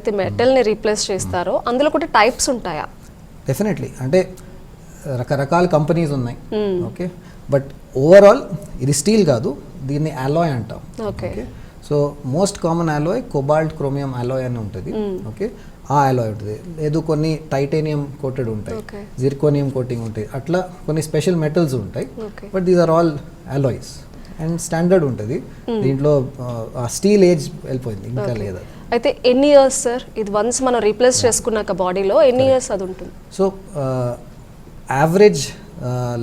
ఏదైతే మెటల్ని రీప్లేస్ చేస్తారో అందులో కూడా టైప్స్ ఉంటాయా? డెఫినెట్లీ, అంటే రకరకాల కంపెనీస్ ఉన్నాయి. ఓకే, బట్ ఓవరాల్ ఇది స్టీల్ కాదు, దీన్ని అలాయ్ అంటాం. Okay, so most common alloy cobalt chromium alloy అని ఉంటుంది. ఓకే, ఆ అలాయ్ ఉంటుంది. లేదు కొన్ని టైటానియం కోటెడ్ ఉంటాయి, జిర్కోనియం కోటింగ్ ఉంటాయి, అట్లా కొన్ని స్పెషల్ మెటల్స్ ఉంటాయి. But these are all alloys and standard ఉంటుంది. దీంట్లో స్టీల్ ఏజ్ వెళ్ళిపోయింది, ఇంకా లేదా. అయితే ఎన్ని ఇయర్స్ సార్ ఇది వన్స్ మనం రీప్లేస్ చేసుకున్నాక బాడీలో ఎన్ని ఇయర్స్ అది ఉంటుంది? సో యావరేజ్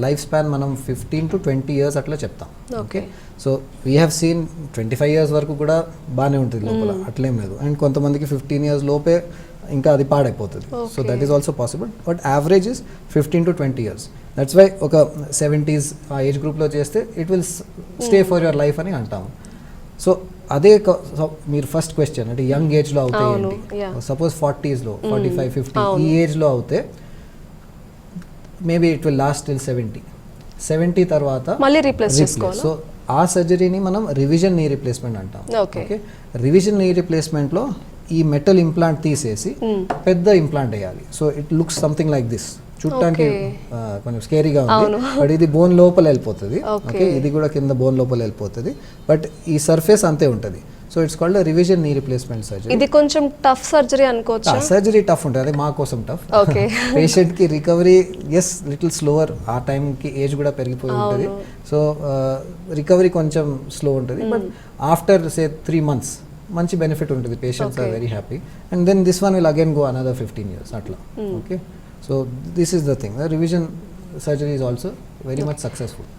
లైఫ్ స్పాన్ మనం 15 to 20 years అట్లా చెప్తాం. Okay, so we have seen 25 years వరకు కూడా బాగానే ఉంటుంది లోపల, అట్లేం లేదు. అండ్ కొంతమందికి 15 years లోపే ఇంకా అది పాడైపోతుంది. So that is also possible, but average is 15 to 20 years. That's why ఒక 70s ఆ ఏజ్ గ్రూప్లో చేస్తే it will stay for your life అని అంటాము. సో అదే మీరు ఫస్ట్ క్వశ్చన్ అంటే యంగ్ ఏజ్లో అవుతాయి ఏంటి, సపోజ్ 40sలో 45, 50 ఈ ఏజ్లో అవుతే maybe it will last till 70 తర్వాత మళ్ళీ రీప్లేస్ చేసుకోవాలి. సో ఆ సర్జరీని మనం రివిజన్ నీ రీప్లేస్మెంట్ అంటాం. ఓకే, రివిజన్ నీ రీప్లేస్మెంట్లో ఈ మెటల్ ఇంప్లాంట్ తీసేసి పెద్ద ఇంప్లాంట్ వేయాలి. So it looks something like this. చూడటానికి కొంచెం స్కేరీగా ఉంది, బట్ ఇది బోన్ లోపల వెళ్ళిపోతుంది. ఓకే, ఇది కూడా కింద బోన్ లోపల వెళ్ళిపోతుంది, బట్ ఈ సర్ఫేస్ అంతే ఉంటుంది. So it's called revision knee replacement surgery. ఇది కొంచెం టఫ్ సర్జరీ అనుకోవచ్చు. సర్జరీ టఫ్ ఉంటుంది, అది మా కోసం టఫ్. పేషెంట్ కి రికవరీ ఎస్ లిటిల్ స్లోవర్, ఆ టైంకి ఏజ్ కూడా పెరిగిపోయి ఉంటుంది. సో రికవరీ కొంచెం స్లో ఉంటుంది, బట్ ఆఫ్టర్ సే 3 months మంచి బెనిఫిట్ ఉంటుంది. Patients are very happy. And then this one will again go another 15 years అట్లా. Okay, so this is the thing. Revision surgery is also very much successful.